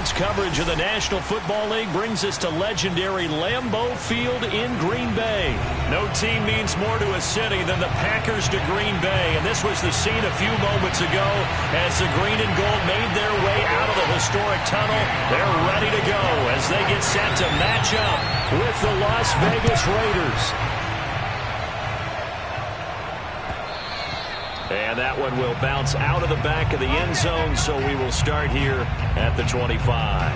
Sports coverage of the National Football League brings us to legendary Lambeau Field in Green Bay. No team means more to a city than the Packers to Green Bay, and this was the scene a few moments ago as the green and gold made their way out of the historic tunnel. They're ready to go as they get set to match up with the Las Vegas Raiders. And that one will bounce out of the back of the end zone, so we will start here at the 25.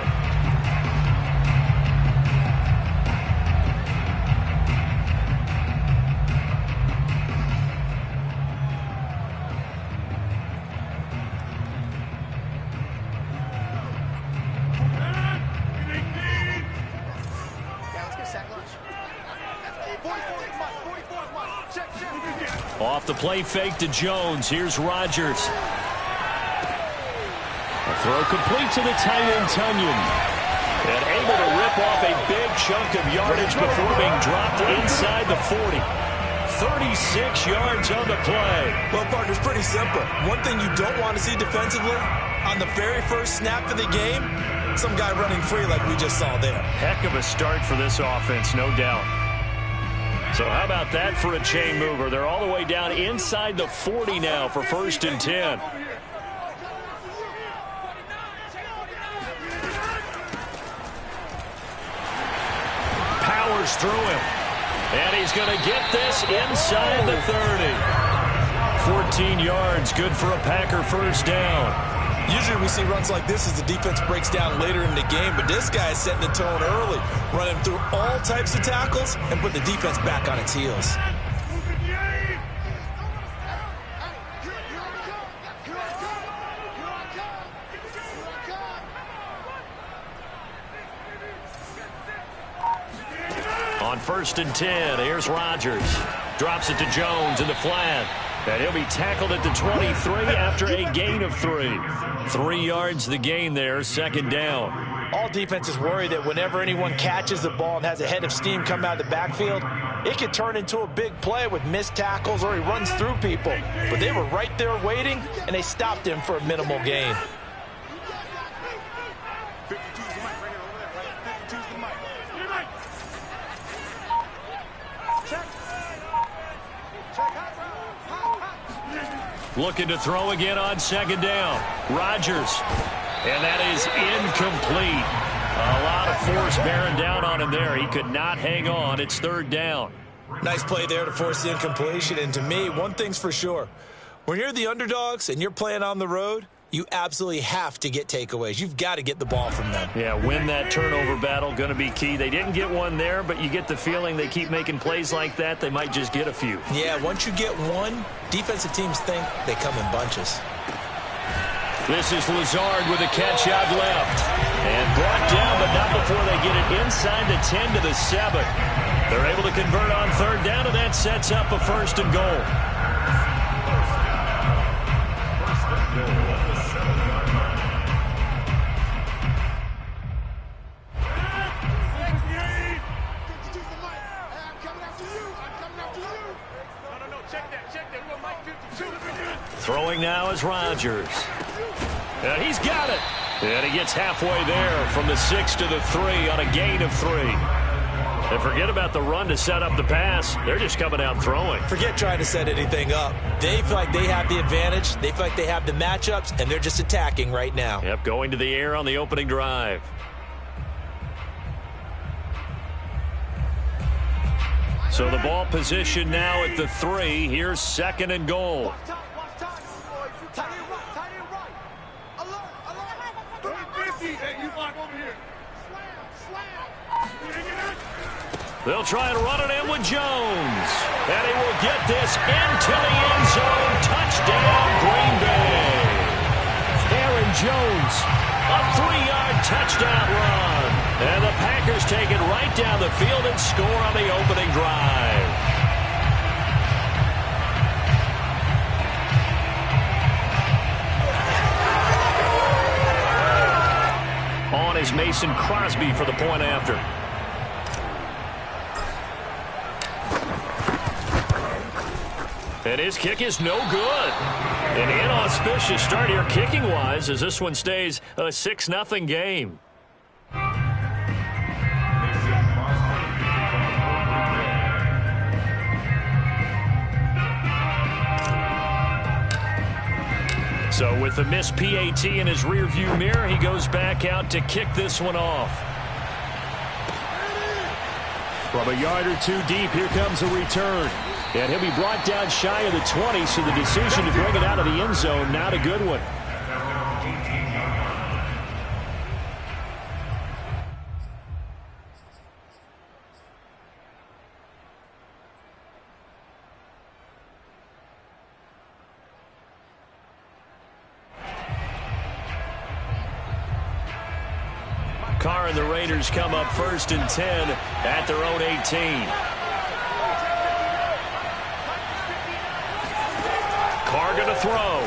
Off the play fake to Jones. Here's Rodgers. A throw complete to the tight end, Tunyon. And able to rip off a big chunk of yardage before being dropped inside the 40. 36 yards on the play. Well, partner, it's pretty simple. One thing you don't want to see defensively, on the very first snap of the game, some guy running free like we just saw there. Heck of a start for this offense, no doubt. So how about that for a chain mover? They're all the way down inside the 40 now for 1st and 10. Powers through him. And he's going to get this inside the 30. 14 yards, good for a Packer first down. Usually we see runs like this as the defense breaks down later in the game, but this guy is setting the tone early, running through all types of tackles and put the defense back on its heels. On 1st and 10, here's Rodgers. Drops it to Jones in the flat. And he'll be tackled at the 23 after a gain of 3. 3 yards the gain there, 2nd down. All defenses worry that whenever anyone catches the ball and has a head of steam come out of the backfield, it could turn into a big play with missed tackles or he runs through people. But they were right there waiting, and they stopped him for a minimal gain. Looking to throw again on 2nd down. Rodgers. And that is incomplete. A lot of force bearing down on him there. He could not hang on. It's 3rd down. Nice play there to force the incompletion. And to me, one thing's for sure. When you're the underdogs and you're playing on the road, you absolutely have to get takeaways. You've got to get the ball from them. Yeah, win that turnover battle, going to be key. They didn't get one there, but you get the feeling they keep making plays like that, they might just get a few. Yeah, once you get one, defensive teams think they come in bunches. This is Lazard with a catch out left. And brought down, but not before they get it inside the 10 to the 7. They're able to convert on 3rd down, and that sets up a 1st and goal. Throwing now is Rodgers. And he's got it. And he gets halfway there from the 6 to the 3 on a gain of 3. And forget about the run to set up the pass. They're just coming out throwing. Forget trying to set anything up. They feel like they have the advantage. They feel like they have the matchups, and they're just attacking right now. Yep, going to the air on the opening drive. So the ball position now at the 3. Here's 2nd and goal. They'll try and run it in with Jones. And he will get this into the end zone. Touchdown, Green Bay. Aaron Jones, a 3-yard touchdown run. And the Packers take it right down the field and score on the opening drive. On is Mason Crosby for the point after. And his kick is no good. An inauspicious start here kicking-wise as this one stays a 6-0 game. So with the missed PAT in his rearview mirror, he goes back out to kick this one off. From a yard or two deep, here comes a return. And he'll be brought down shy of the 20, so the decision to bring it out of the end zone, not a good one. Carr and the Raiders come up 1st and 10 at their own 18. Carr going to throw.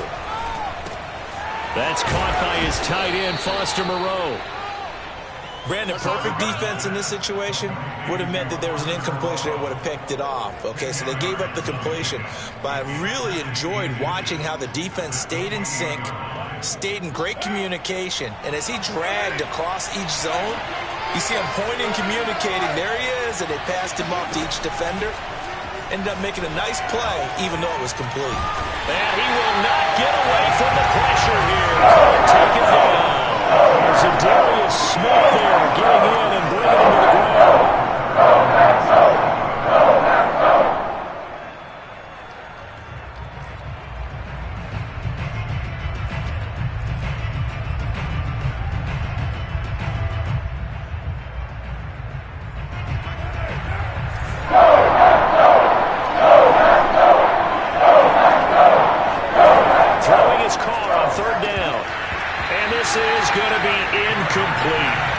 That's caught by his tight end, Foster Moreau. Brandon, perfect defense in this situation would have meant that there was an incompletion. They would have picked it off. Okay, so they gave up the completion. But I really enjoyed watching how the defense stayed in sync, stayed in great communication. And as he dragged across each zone, you see him pointing, communicating. There he is, and they passed him off to each defender. Ended up making a nice play, even though it was complete. And he will not get away from the pressure here. Take it down. There's a Darius Smith there getting in and bringing him to the ground.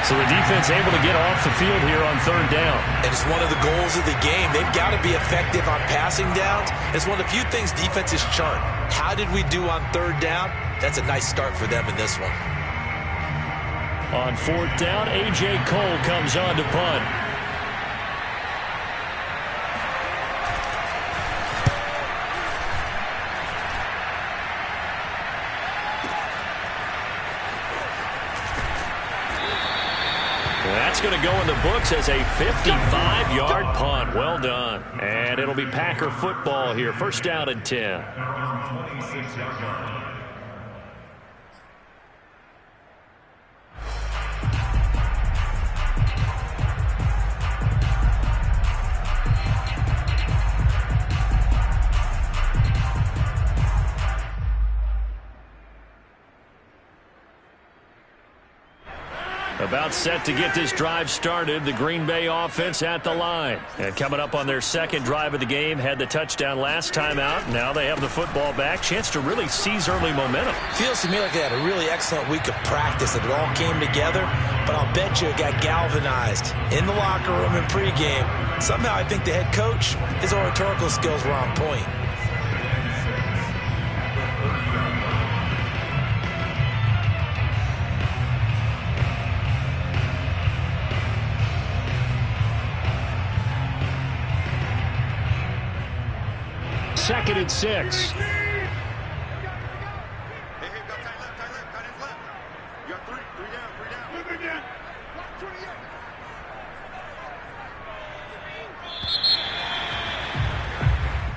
So the defense able to get off the field here on 3rd down. And it's one of the goals of the game. They've got to be effective on passing downs. It's one of the few things defenses chart. How did we do on 3rd down? That's a nice start for them in this one. On 4th down, A.J. Cole comes on to punt. That's going to go in the books as a 55-yard punt. Well done. And it'll be Packer football here. 1st down and 10. About set to get this drive started. The Green Bay offense at the line. And coming up on their 2nd drive of the game. Had the touchdown last time out. Now they have the football back. Chance to really seize early momentum. Feels to me like they had a really excellent week of practice. That it all came together. But I'll bet you it got galvanized in the locker room in pregame. Somehow I think the head coach, his oratorical skills were on point. Second and 6.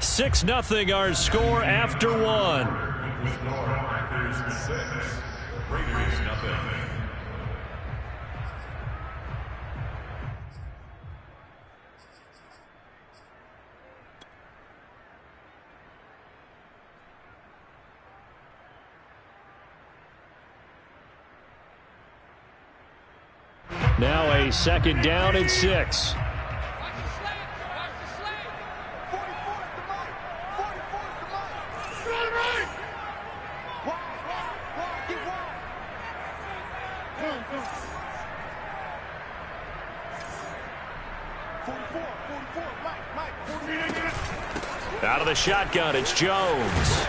Six nothing our score after one. Packers 6, Raiders nothing. Now a 2nd down and 6. Out of the shotgun, it's Jones.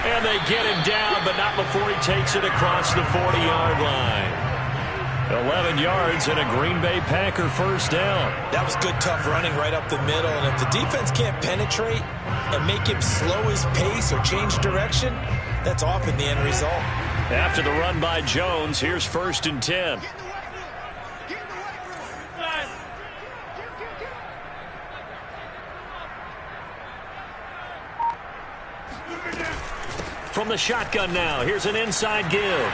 And they get him down, but not before he takes it across the 40-yard line. 11 yards and a Green Bay Packer first down. That was good, tough running right up the middle. And if the defense can't penetrate and make him slow his pace or change direction, that's often the end result. After the run by Jones, here's 1st and 10. From the shotgun now, here's an inside give.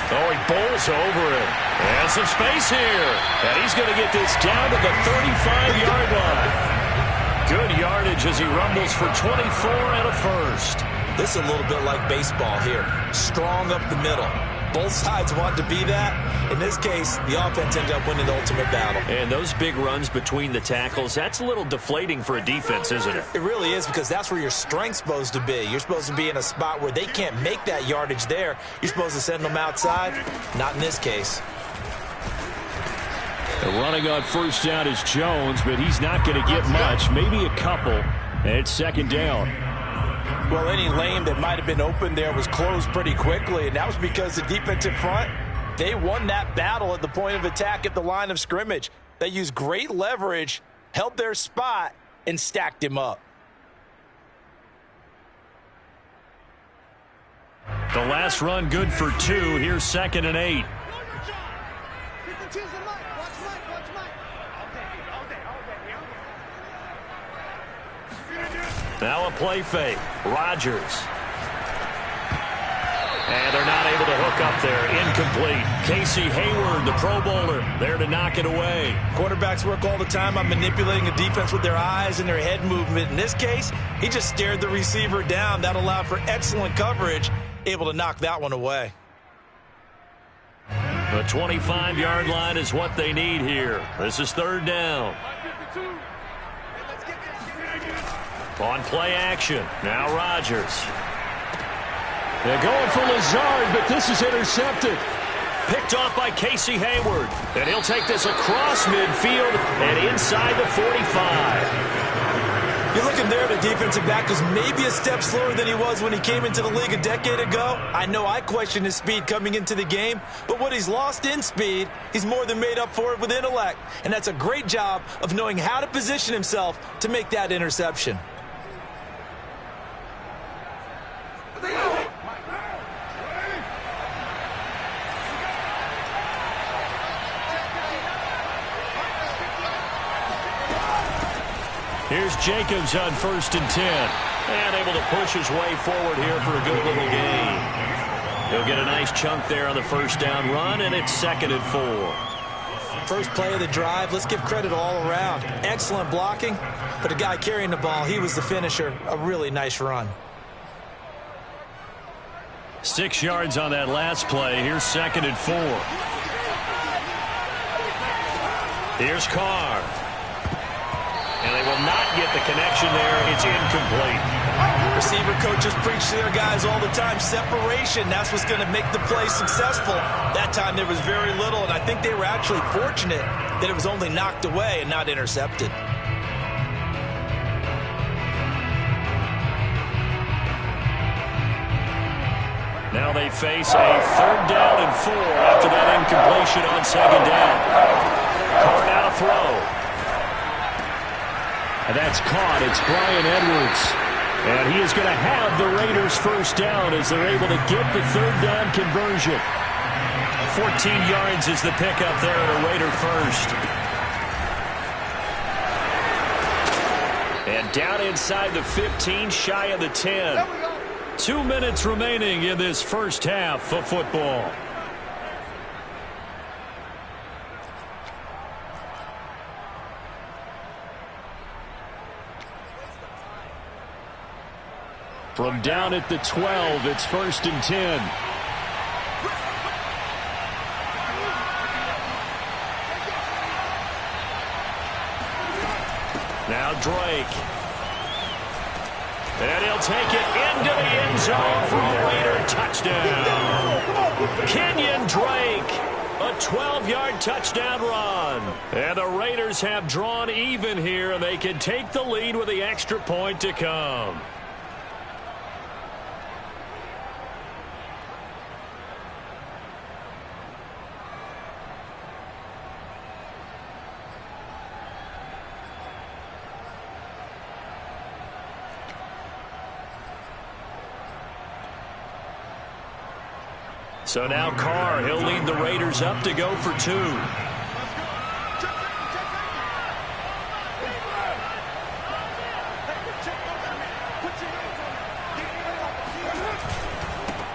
Oh, he bowls over it. And some space here. And he's going to get this down to the 35-yard line. Good yardage as he rumbles for 24 and a first. This is a little bit like baseball here. Strong up the middle. Both sides want to be that. In this case, the offense ended up winning the ultimate battle. And those big runs between the tackles, that's a little deflating for a defense, isn't it? It really is, because that's where your strength's supposed to be. You're supposed to be in a spot where they can't make that yardage there. You're supposed to send them outside. Not in this case. The running on first down is Jones, but he's not going to get much, maybe a couple. And it's 2nd down. Well, any lane that might have been open there was closed pretty quickly, and that was because the defensive front, they won that battle at the point of attack at the line of scrimmage. They used great leverage, held their spot, and stacked him up. The last run good for 2. Here's 2nd and 8. Now a play fake. Rodgers. And they're not able to hook up there. Incomplete. Casey Hayward, the Pro Bowler, there to knock it away. Quarterbacks work all the time on manipulating a defense with their eyes and their head movement. In this case, he just stared the receiver down. That allowed for excellent coverage, able to knock that one away. The 25-yard line is what they need here. This is 3rd down. On play action. Now Rodgers. They're going for Lazard, but this is intercepted. Picked off by Casey Hayward. And he'll take this across midfield and inside the 45. You're looking there at a defensive back who's maybe a step slower than he was when he came into the league a decade ago. I know I questioned his speed coming into the game, but what he's lost in speed, he's more than made up for it with intellect. And that's a great job of knowing how to position himself to make that interception. Here's Jacobs on 1st and 10. And able to push his way forward here for a good little gain. He'll get a nice chunk there on the first down run, and it's 2nd and 4. First play of the drive, let's give credit all around. Excellent blocking, but the guy carrying the ball, he was the finisher. A really nice run. 6 yards on that last play. Here's 2nd and 4. Here's Carr. And they will not get the connection there. It's incomplete. Receiver coaches preach to their guys all the time. Separation, that's what's going to make the play successful. That time there was very little, and I think they were actually fortunate that it was only knocked away and not intercepted. Now they face a 3rd down and 4 after that incompletion on 2nd down. Carr now to throw. And that's caught. It's Bryan Edwards. And he is going to have the Raiders first down as they're able to get the 3rd down conversion. 14 yards is the pickup there at a Raider first. And down inside the 15, shy of the 10. 2 minutes remaining in this first half of football. From down at the 12, it's 1st and 10. Now Drake. And he'll take it into the end zone for a Raider touchdown. Kenyon Drake, a 12-yard touchdown run. And the Raiders have drawn even here, and they can take the lead with the extra point to come. So now Carr, he'll lead the Raiders up to go for 2.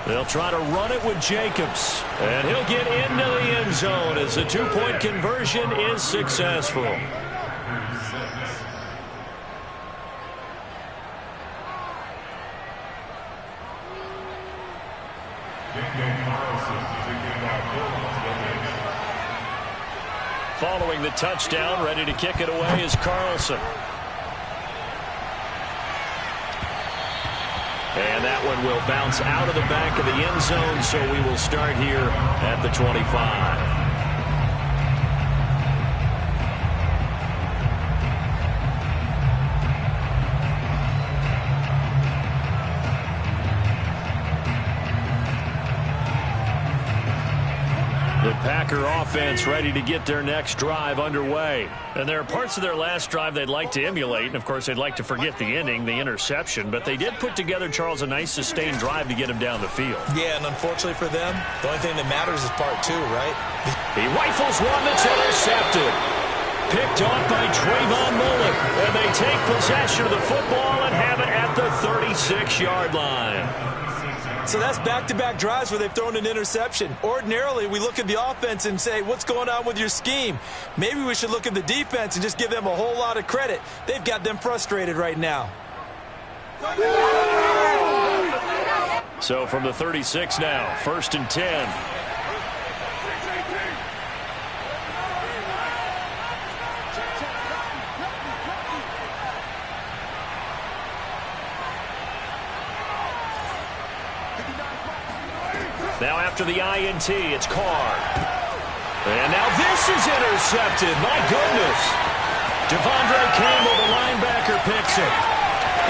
They'll try to run it with Jacobs. And he'll get into the end zone as the 2-point conversion is successful. Following the touchdown, ready to kick it away is Carlson. And that one will bounce out of the back of the end zone, so we will start here at the 25. The Packer offense ready to get their next drive underway. And there are parts of their last drive they'd like to emulate. And, of course, they'd like to forget the ending, the interception. But they did put together, Charles, a nice sustained drive to get him down the field. Yeah, and unfortunately for them, the only thing that matters is part 2, right? He rifles one that's intercepted. Picked off by Trayvon Mullen. And they take possession of the football and have it at the 36-yard line. So that's back-to-back drives where they've thrown an interception. Ordinarily, we look at the offense and say, what's going on with your scheme? Maybe we should look at the defense and just give them a whole lot of credit. They've got them frustrated right now. So from the 36 now, 1st and 10. Now after the INT, it's Carr. And now this is intercepted. My goodness. Devondre Campbell, the linebacker, picks it.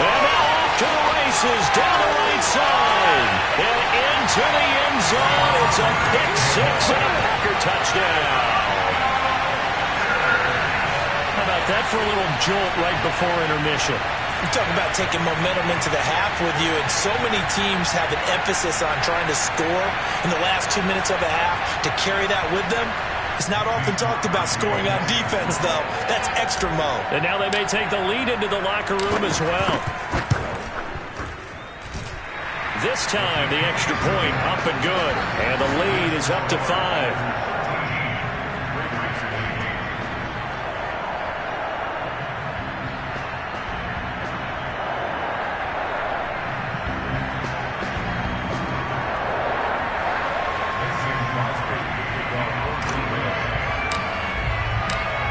And now off to the races, down the right side. And into the end zone. It's a pick 6 and a Packer touchdown. How about that for a little jolt right before intermission? You talk about taking momentum into the half with you, and so many teams have an emphasis on trying to score in the last 2 minutes of a half to carry that with them. It's not often talked about scoring on defense, though. That's extra mo. And now they may take the lead into the locker room as well. This time, the extra point up and good, and the lead is up to 5.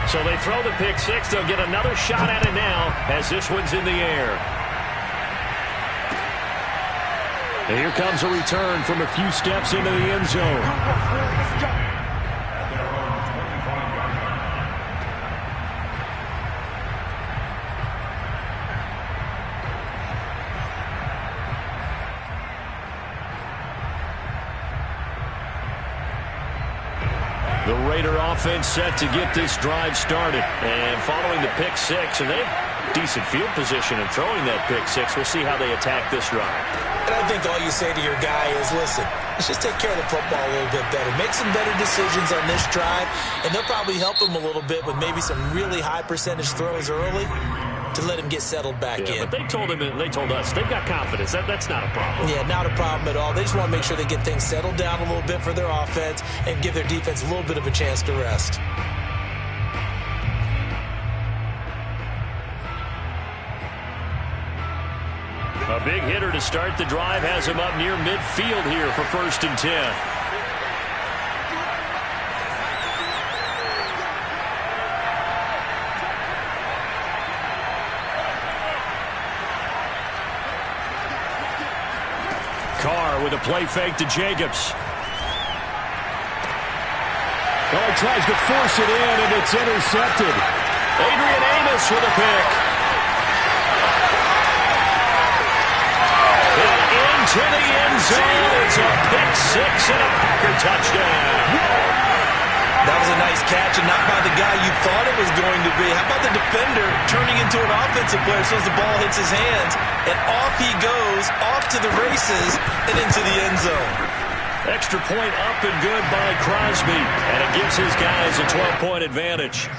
So they throw the pick 6. They'll get another shot at it now as this one's in the air. And here comes a return from a few steps into the end zone. The Raider offense set to get this drive started. And following the pick 6, and they have decent field position in throwing that pick 6. We'll see how they attack this drive. And I think all you say to your guy is, listen, let's just take care of the football a little bit better. Make some better decisions on this drive, and they'll probably help him a little bit with maybe some really high percentage throws early to let him get settled back in. But they told him, and they told us, they've got confidence. That's not a problem. Yeah, not a problem at all. They just want to make sure they get things settled down a little bit for their offense and give their defense a little bit of a chance to rest. A big hitter to start the drive has him up near midfield here for 1st and 10. Carr with a play fake to Jacobs. Oh, he tries to force it in, and it's intercepted. Adrian Amos with a pick. And into the end zone. It's a pick 6 and a Packer touchdown. That was a nice catch, and not by the guy you thought it was going to be. How about the defender turning into an offensive player as soon as the ball hits his hands, and off he goes, off to the races, and into the end zone. Extra point up and good by Crosby, and it gives his guys a 12-point advantage.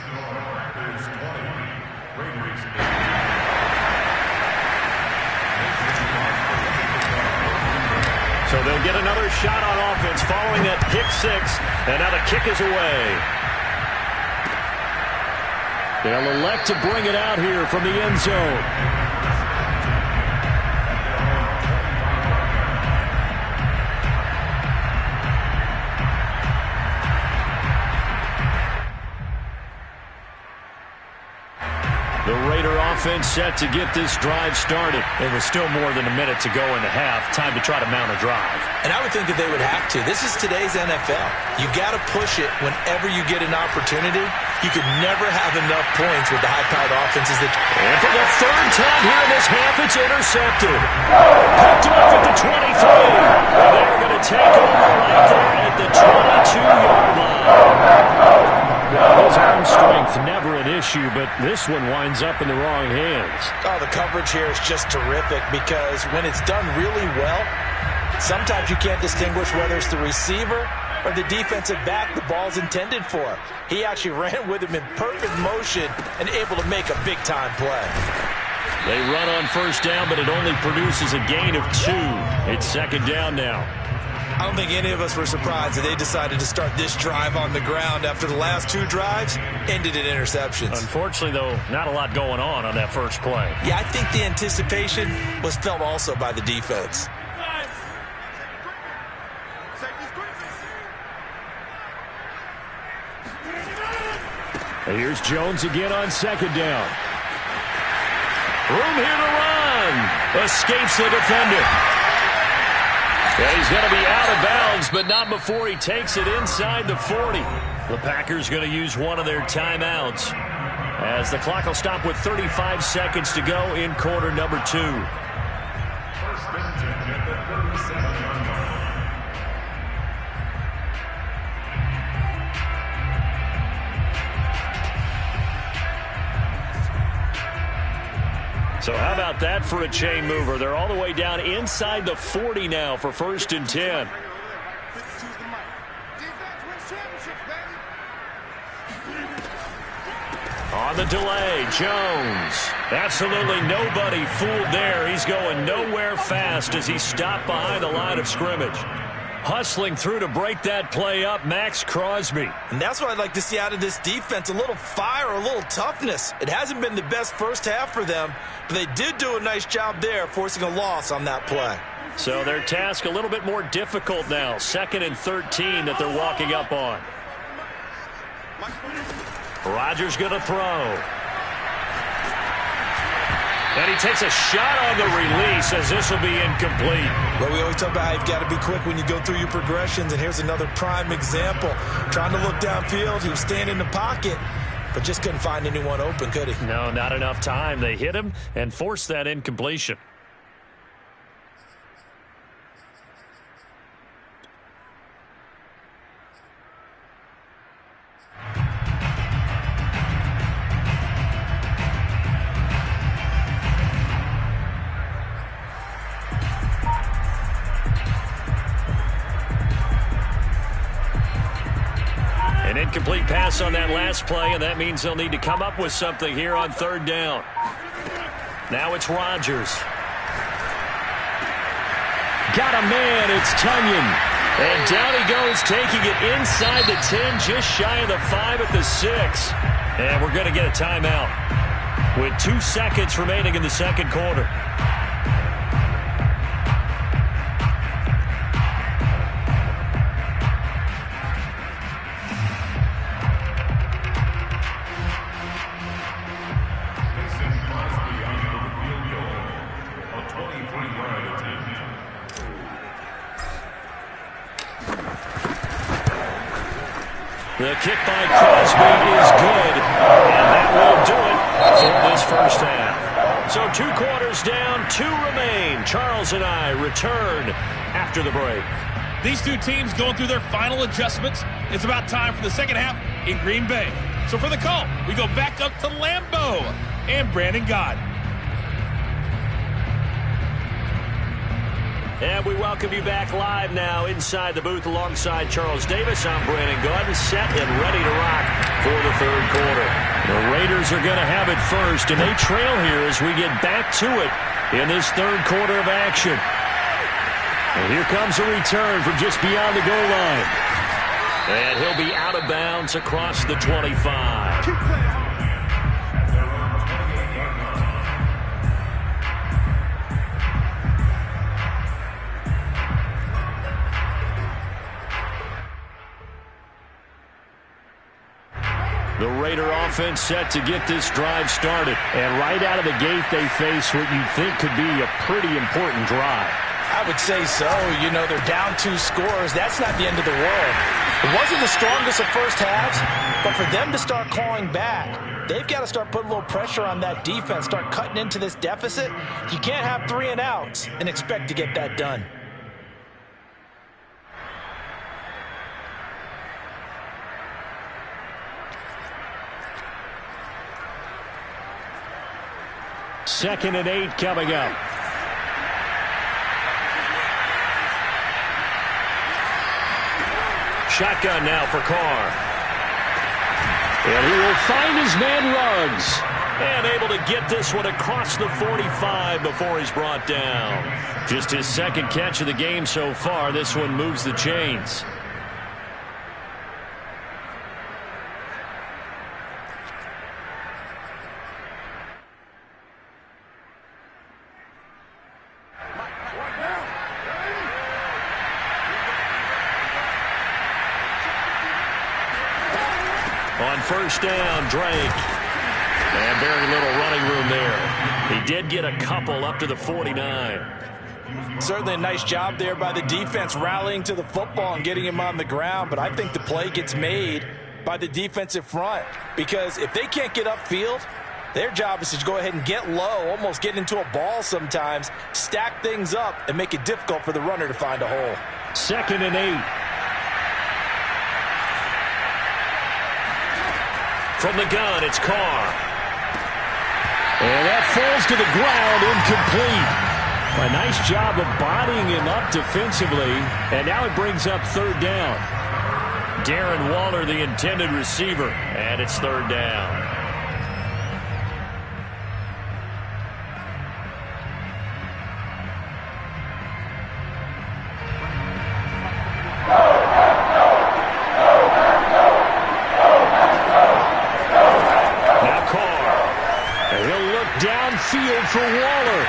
So they'll get another shot on offense following that pick six, and now the kick is away. They'll elect to bring it out here from the end zone. The Raider offense set to get this drive started. It was still more than a minute to go in the half. Time to try to mount a drive. And I would think that they would have to. This is today's NFL. You got to push it whenever you get an opportunity. You could never have enough points with the high-powered offenses. And for the third time here in this half, it's intercepted. Picked off at the 23. And they're going to take over right there at the 22-yard line. Well, his arm strength never an issue, but this one winds up in the wrong hands. Oh, the coverage here is just terrific because when it's done really well, sometimes you can't distinguish whether it's the receiver or the defensive back the ball's intended for. He actually ran with him in perfect motion and able to make a big-time play. They run on first down, but it only produces a gain of 2. It's second down now. I don't think any of us were surprised that they decided to start this drive on the ground after the last 2 drives ended in interceptions. Unfortunately, though, not a lot going on that first play. Yeah, I think the anticipation was felt also by the defense. And here's Jones again on second down. Room here to run. Escapes the defender. Yeah, he's going to be out of bounds, but not before he takes it inside the 40. The Packers going to use one of their timeouts as the clock will stop with 35 seconds to go in quarter number 2. So how about that for a chain mover? They're all the way down inside the 40 now for 1st and 10. On the delay, Jones. Absolutely nobody fooled there. He's going nowhere fast as he stopped behind the line of scrimmage. Hustling through to break that play up, Maxx Crosby. And that's what I'd like to see out of this defense, a little fire, a little toughness. It hasn't been the best first half for them, but they did do a nice job there, forcing a loss on that play. So their task a little bit more difficult now. 2nd and 13 that they're walking up on. Rodgers going to throw. And he takes a shot on the release as this will be incomplete. Well, we always talk about how you've got to be quick when you go through your progressions, and here's another prime example. Trying to look downfield, he was standing in the pocket, but just couldn't find anyone open, could he? No, not enough time. They hit him and forced that incompletion. An incomplete pass on that last play, and that means they'll need to come up with something here on 3rd down. Now it's Rodgers. Got a man, it's Tonyan. And down he goes, taking it inside the 10, just shy of the 5 at the 6. And we're going to get a timeout with 2 seconds remaining in the second quarter. The kick by Crosby is good, and that will do it for this first half. So 2 quarters down, 2 remain. Charles and I return after the break. These 2 teams going through their final adjustments. It's about time for the second half in Green Bay. So for the call, we go back up to Lambeau and Brandon Gaudin. And we welcome you back live now inside the booth alongside Charles Davis. I'm Brandon Gaudin, set and ready to rock for the third quarter. The Raiders are going to have it first, and they trail here as we get back to it in this third quarter of action. And here comes a return from just beyond the goal line. And he'll be out of bounds across the 25. The Raider offense set to get this drive started. And right out of the gate, they face what you think could be a pretty important drive. I would say so. You know, they're down 2 scores. That's not the end of the world. It wasn't the strongest of first halves, but for them to start clawing back, they've got to start putting a little pressure on that defense, start cutting into this deficit. You can't have 3 and outs and expect to get that done. Second and 8 coming up. Shotgun now for Carr. And he will find his man Ruggs. And able to get this one across the 45 before he's brought down. Just his second catch of the game so far. This one moves the chains. On first down, Drake. And very little running room there. He did get a couple up to the 49. Certainly a nice job there by the defense rallying to the football and getting him on the ground. But I think the play gets made by the defensive front. Because if they can't get upfield, their job is to go ahead and get low, almost get into a ball sometimes, stack things up, and make it difficult for the runner to find a hole. Second and 8. From the gun, it's Carr. And that falls to the ground, incomplete. A nice job of bodying him up defensively. And now it brings up third down. Darren Waller, the intended receiver. And it's third down. Downfield for Waller.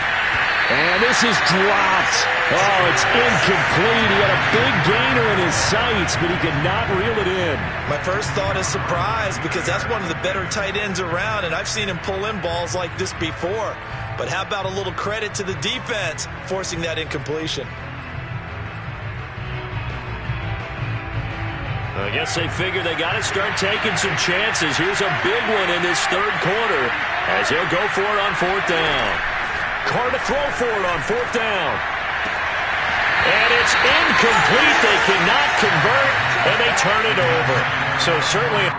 And this is dropped. Oh, it's incomplete. He had a big gainer in his sights, but he could not reel it in. My first thought is surprise because that's one of the better tight ends around, and I've seen him pull in balls like this before. But how about a little credit to the defense forcing that incompletion? I guess they figure they got to start taking some chances. Here's a big one in this third quarter as he'll go for it on fourth down. Carr to throw for it on fourth down. And it's incomplete. They cannot convert, and they turn it over. So certainly